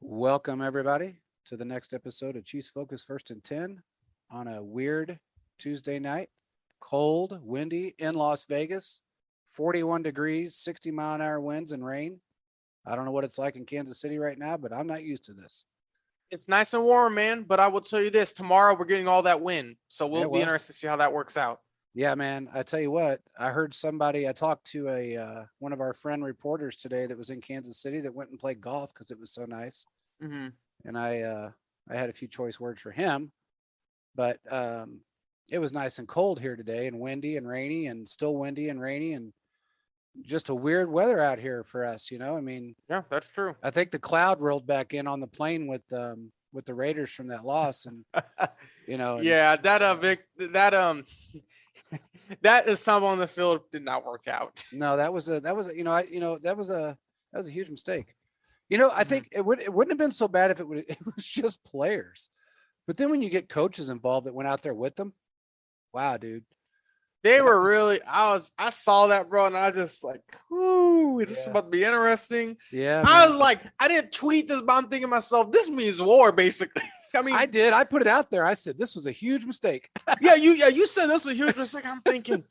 Welcome, everybody, to the next episode of Chiefs Focus First and 10 on a weird Tuesday night. Cold, windy in Las Vegas, 41 degrees, 60-mile-an-hour winds and rain. I don't know what it's like in Kansas City right now, but I'm not used to this. It's nice and warm, man. But I will tell you this: tomorrow we're getting all that wind, so Yeah, we'll be well, interested to see how that works out. yeah, man. I tell you what, I heard somebody. I talked to a one of our friend reporters today that was in Kansas City that went and played golf because it was so nice, Mm-hmm. and I had a few choice words for him. But it was nice and cold here today, and windy and rainy, and still windy and rainy, and just a weird weather out here for us. I mean, Yeah, that's true. I think the cloud rolled back in on the plane with the Raiders from that loss, and and Yeah, that is some on the field did not work out. no, that was a, that was a huge mistake. I Mhm. think it wouldn't have been so bad if it was just players, but then when you get coaches involved that went out there with them, wow, dude, They that were was really. I saw that, bro, and I just like, ooh, this is yeah, about to be interesting. yeah, I man. was like, I didn't tweet this, but I'm thinking to myself, this means war, basically. I I mean, did. I put it out there. I said this was a huge mistake. yeah, you said this was a huge mistake. I'm thinking,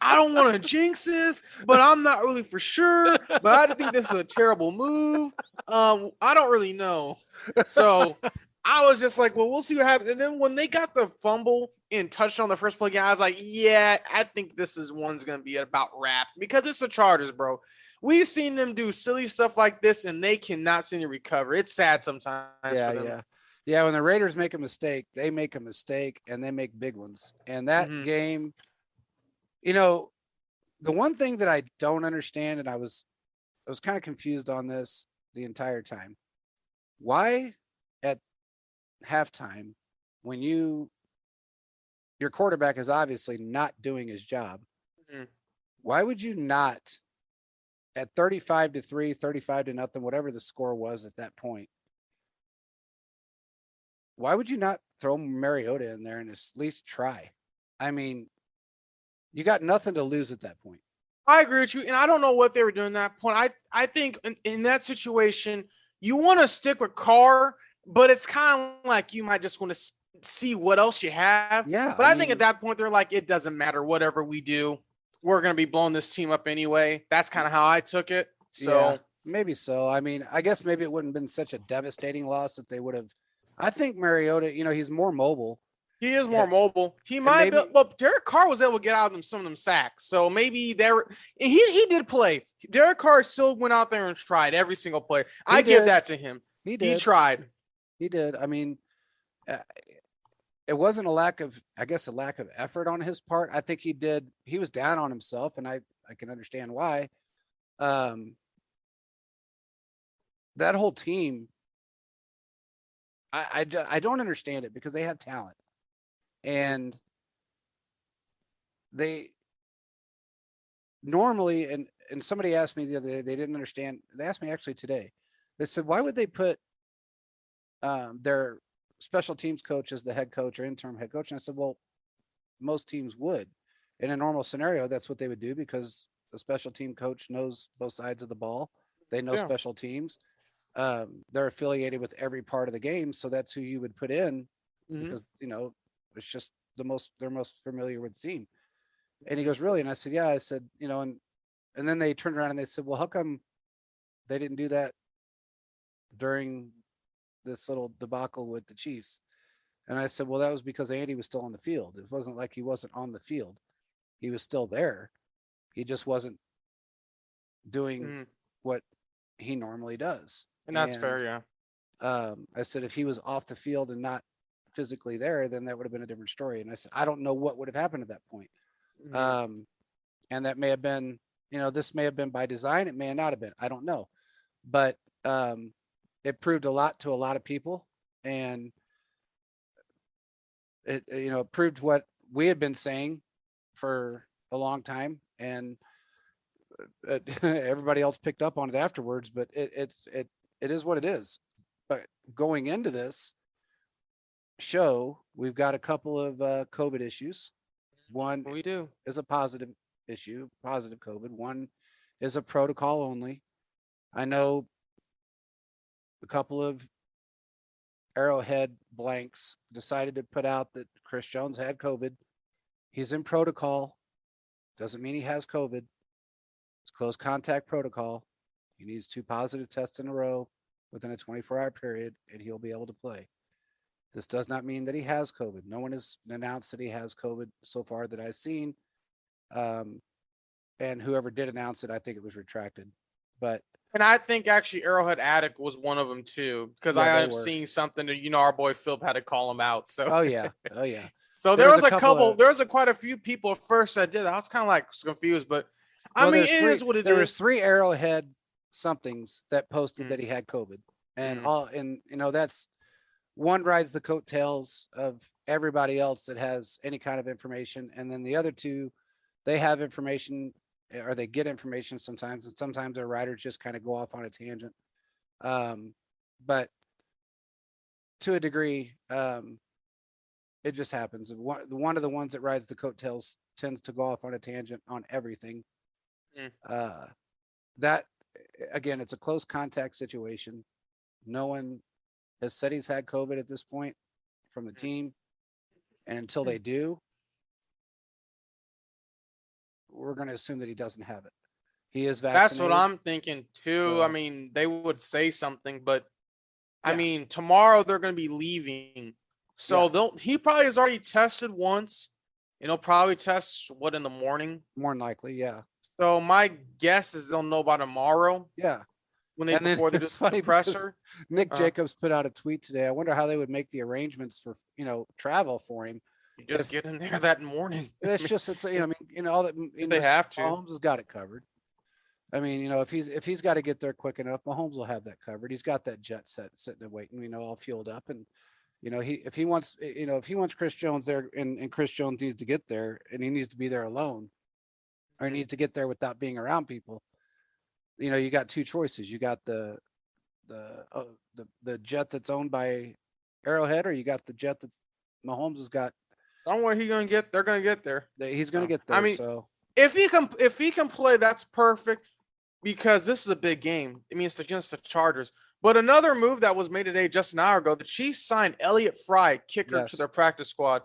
I don't want to jinx this, but I'm not really for sure. But I think this is a terrible move. I don't really know. So I was just like, well, we'll see what happens. And then when they got the fumble and touched on the first play again, I was like, yeah, I think this is one's gonna be about wrapped because it's the Chargers, bro. We've seen them do silly stuff like this, and they cannot seem to recover. It's sad sometimes for Yeah, them. yeah. Yeah, when the Raiders make a mistake, they make a mistake and they make big ones. And that Mm-hmm. game, you know, the one thing that I don't understand, and I was kind of confused on this the entire time. Why at halftime, when your quarterback is obviously not doing his job, Mm-hmm. why would you not at 35-3, 35 to nothing, whatever the score was at that point, why would you not throw Mariota in there and at least try? I mean, you got nothing to lose at that point. I agree with you, and I don't know what they were doing at that point. I think in that situation, you want to stick with Carr, but it's kind of like you might just want to see what else you have. Yeah, But I I think at mean, that point they're like, it doesn't matter whatever we do, we're gonna be blowing this team up anyway. That's kind of how I took it. yeah, So maybe so. I mean, I guess maybe it wouldn't have been such a devastating loss if they would have. I think Mariota, he's more mobile, he is more and, mobile. He and might be. maybe Well, Derek Carr was able to get out of them some of them sacks, so maybe there. He did play. Derek Carr still went out there and tried every single play. he I give did, that to him. he He did, tried. he did. I mean, uh, it wasn't a lack of, I guess, a lack of effort on his part. I think he did. He was down on himself, and I can understand why. Um, that whole team, I don't understand it because they have talent and they normally and somebody asked me the other day, they didn't understand. They asked me actually today. They said, why would they put their special teams coach as the head coach or interim head coach? And I said, well, most teams would. In a normal scenario, that's what they would do because the special team coach knows both sides of the ball. They know Yeah. special teams. They're affiliated with every part of the game, so that's who you would put in Mm-hmm. because it's just they're most familiar with the team. And he goes, really? And I said, yeah. I said, and then they turned around and they said, well, how come they didn't do that during this little debacle with the Chiefs? And I said, well, that was because Andy was still on the field. It wasn't like he wasn't on the field. He was still there. He just wasn't doing Mm-hmm. what he normally does. And that's And fair, yeah. I said, if he was off the field and not physically there, then that would have been a different story. And I said, I don't know what would have happened at that point. Mm-hmm. Um, and that may have been, this may have been by design. It may not have been. I don't know. But it proved a lot to a lot of people. And it proved what we had been saying for a long time. And everybody else picked up on it afterwards. But it is what it is. But going into this show, we've got a couple of COVID issues. One We do. is a positive issue, positive COVID. One is a protocol only. I know a couple of Arrowhead blanks decided to put out that Chris Jones had COVID. He's in protocol. Doesn't mean he has COVID. It's close contact protocol. He needs 2 positive tests in a row within a 24-hour period, and he'll be able to play. This does not mean that he has COVID. No one has announced that he has COVID so far that I've seen. And whoever did announce it, I think it was retracted. But And I think actually Arrowhead Attic was one of them too, because Yeah, I they have were. seen something that, our boy Philip had to call him out. So oh yeah, oh yeah. so There there was was a a couple couple, of- there was quite a few people at first that did. I was kind of like confused, but I Well, mean, there's it three- is what it is. There was 3 Arrowhead somethings that posted Mm. that he had COVID, and Mm. that's one rides the coattails of everybody else that has any kind of information, and then the other 2, they have information or they get information sometimes, and sometimes their riders just kind of go off on a tangent. But to a degree, it just happens. One of the ones that rides the coattails tends to go off on a tangent on everything. That again, it's a close contact situation. No one has said he's had COVID at this point from the team, and until they do, we're going to assume that he doesn't have it. He is That's vaccinated. what I'm thinking too. I So- mean, they would say something, but I Yeah. mean, tomorrow they're going to be leaving, so Yeah. he probably has already tested once, and he'll probably test in the morning. More than likely, yeah, So my guess is they'll know by tomorrow yeah. when they And then before they it's just funny the because presser. Nick Uh-huh. Jacobs put out a tweet today. I wonder how they would make the arrangements for travel for him. You just if- get in there that morning. It's just all that If they have to. Mahomes has got it covered. I mean, if he's got to get there quick enough, Mahomes will have that covered. He's got that jet set sitting and waiting, all fueled up, and if he wants Chris Jones there, and Chris Jones needs to get there, and he needs to be there alone, or he needs to get there without being around people. You got 2 choices. You got the jet that's owned by Arrowhead, or you got the jet that's Mahomes has got. Don't worry, they're gonna get there. That he's going to So, get there. I mean, so If he can play, that's perfect, because this is a big game. I mean, it's against the Chargers. But another move that was made today, just an hour ago, the Chiefs signed Elliott Fry, kicker, Yes. to their practice squad.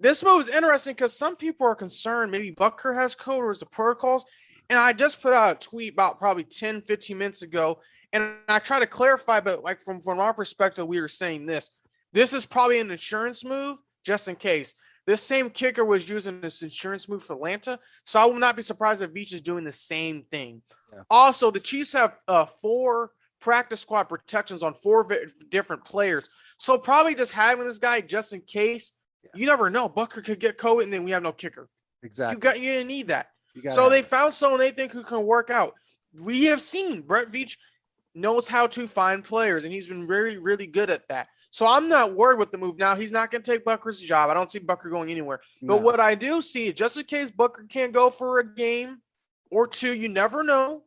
This move is interesting because some people are concerned maybe Butker has code or is the protocols. And I just put out a tweet about probably 10, 15 minutes ago, and I try to clarify, but like from our perspective, we were saying this. This is probably an insurance move, just in case. This same kicker was using this insurance move for Atlanta, so I will not be surprised if Beach is doing the same thing. Yeah. Also, the Chiefs have 4 practice squad protections on 4 different players, so probably just having this guy just in case. Yeah. You never know. Butker could get COVID, and then we have no kicker. exactly. You didn't need that. You gotta So have they it. found someone they think who can work out. We have seen Brett Veach knows how to find players, and he's been really, really good at that. So I'm not worried with the move. Now, he's not going to take Butker's job. I don't see Butker going anywhere. But No. what I do see, just in case Butker can't go for a game or 2, you never know,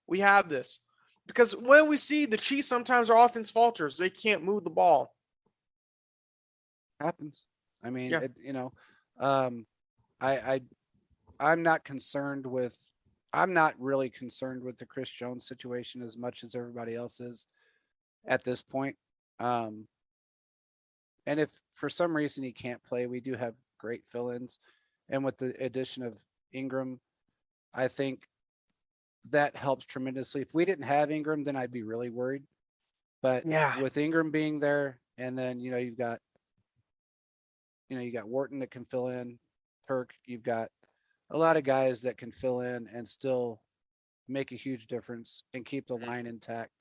we have this. Because when we see the Chiefs, sometimes our offense falters. They can't move the ball. happens. I mean, Yeah. I'm not concerned with. I'm not really concerned with the Chris Jones situation as much as everybody else is at this point. And if for some reason he can't play, we do have great fill-ins, and with the addition of Ingram, I think that helps tremendously. If we didn't have Ingram, then I'd be really worried. But Yeah. with Ingram being there, and then you've got Wharton that can fill in, Turk, you've got a lot of guys that can fill in and still make a huge difference and keep the line intact.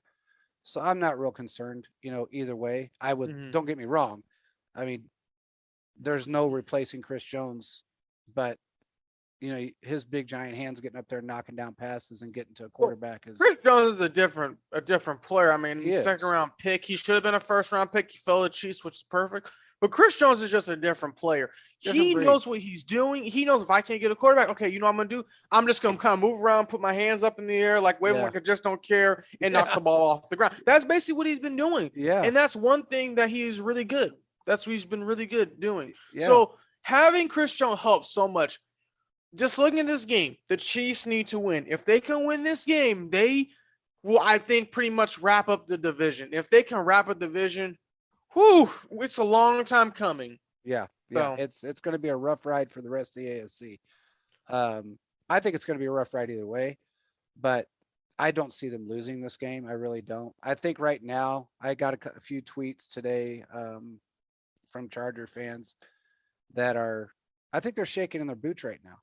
So I'm not real concerned, either way. I would, Mhm. don't get me wrong. I mean, there's no replacing Chris Jones, but his big giant hands getting up there, knocking down passes and getting to a quarterback is Chris Jones is a different player. I mean, He second is. round pick. He should have been a first round pick. He fell to the Chiefs, which is perfect. But Chris Jones is just a different player. Different He breed. knows what he's doing. He knows if I can't get a quarterback, okay, you know what I'm gonna do? I'm just gonna kind of move around, put my hands up in the air, like wave Yeah. like I just don't care, and knock the ball off the ground. That's basically what he's been doing. yeah, And that's one thing that he's really good. That's what he's been really good doing. yeah. So having Chris Jones helps so much. Just looking at this game, the Chiefs need to win. If they can win this game, they will, I think, pretty much wrap up the division. If they can wrap up the division, whew, it's a long time coming. Yeah, So it's going to be a rough ride for the rest of the AFC. I think it's going to be a rough ride either way, but I don't see them losing this game. I really don't. I think right now I got a few tweets today from Charger fans that are, I think they're shaking in their boots right now.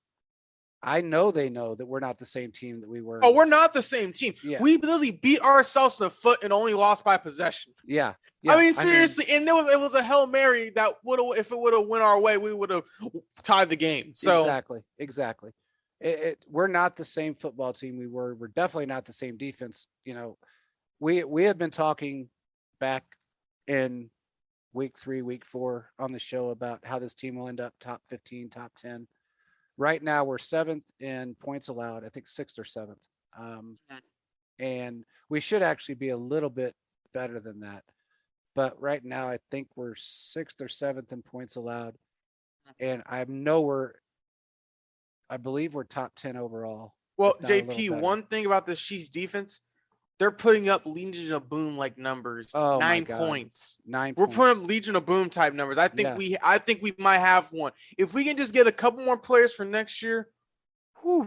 I know they know that we're not the same team that we were. oh, we're not the same team. Yeah. We literally beat ourselves in the foot and only lost by possession. Yeah. I mean, seriously, and it was a Hail Mary that would have, if it would have went our way, we would have tied the game. So exactly. We're not the same football team we were. We're definitely not the same defense. You know, we have been talking back in week 3, week 4 on the show about how this team will end up top 15, top 10. Right now we're 7th in points allowed. I think 6th or 7th. And we should actually be a little bit better than that. But right now I think we're 6th or 7th in points allowed. And I believe we're top 10 overall. Well, JP, one thing about the Chiefs defense, they're putting up Legion of Boom like numbers. Oh, 9 points. 9 We're points. putting up Legion of Boom type numbers. I think we might have one. If we can just get a couple more players for next year, whew,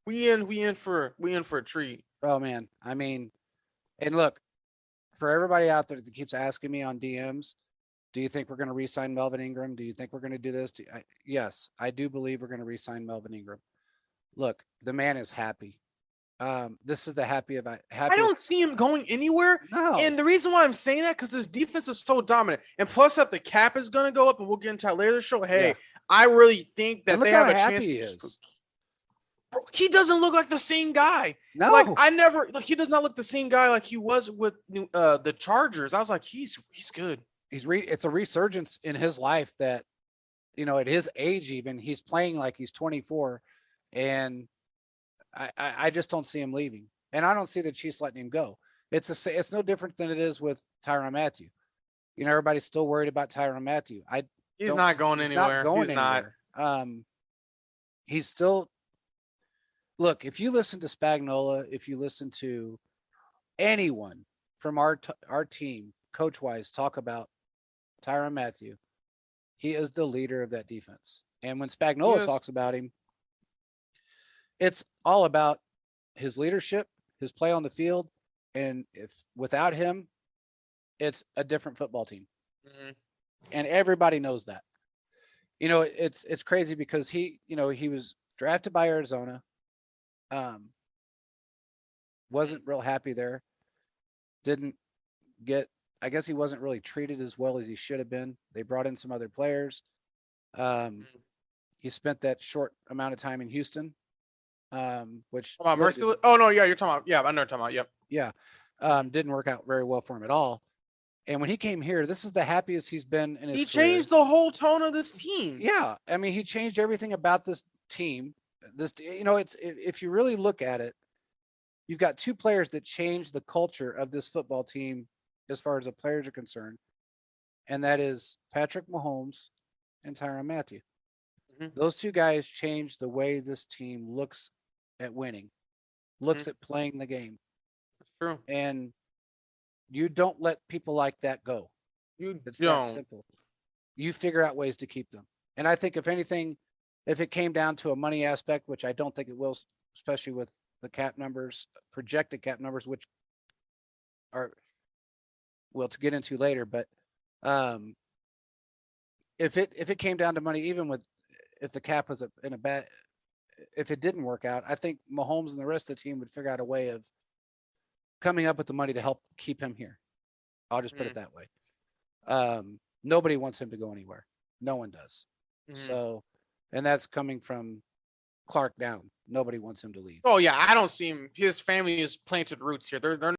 we in for a treat. Oh man. I mean, and look, for everybody out there that keeps asking me on DMs, do you think we're going to re-sign Melvin Ingram? Do you think we're going to do this? Yes, I do believe we're going to re-sign Melvin Ingram. Look, the man is happy. This is the happiest. I don't see him going anywhere. No. And the reason why I'm saying that, because his defense is so dominant. And plus that the cap is going to go up, and we'll get into that later in the show. Hey, I really think that they have a chance. He is. Bro, he doesn't look like the same guy. No. Like he does not look the same guy like he was with the Chargers. I was like, he's good. It's a resurgence in his life that, you know, at his age, even he's playing like he's 24, and I just don't see him leaving, and I don't see the Chiefs letting him go. It's no different than it is with Tyrann Mathieu. You know, everybody's still worried about Tyrann Mathieu. He's not going anywhere. He's not. He's still. Look, if you listen to Spagnuolo, if you listen to anyone from our team, coach wise, talk about Tyrann Mathieu, he is the leader of that defense. And when Spagnuolo talks about him, it's all about his leadership, his play on the field, and if without him, it's a different football team. Mm-hmm. And everybody knows that. You know, it's crazy because he was drafted by Arizona. Wasn't real happy there. Didn't get, I guess he wasn't really treated as well as he should have been. They brought in some other players. He spent that short amount of time in Houston. Which oh no, yeah, you're talking about, I know you're talking about, yep. Yeah. Didn't work out very well for him at all. And when he came here, this is the happiest he's been in his career. He changed the whole tone of this team. Yeah. I mean, he changed everything about this team. It's, if you really look at it, you've got 2 players that changed the culture of this football team as far as the players are concerned. And that is Patrick Mahomes and Tyrann Mathieu. Mm-hmm. Those 2 guys changed the way this team looks at winning, looks at playing the game. That's true. And you don't let people like that go. It's that simple. You figure out ways to keep them. And I think if anything, if it came down to a money aspect, which I don't think it will, especially with the cap numbers, projected cap numbers, which are, well, to get into later, but if it came down to money, even with, if the cap was in a bad, if it didn't work out, I think Mahomes and the rest of the team would figure out a way of coming up with the money to help keep him here. I'll just put it that way. Nobody wants him to go anywhere. No one does. So, and that's coming from Clark down. Nobody wants him to leave. Oh yeah, I don't see him. His family is planted roots here. They're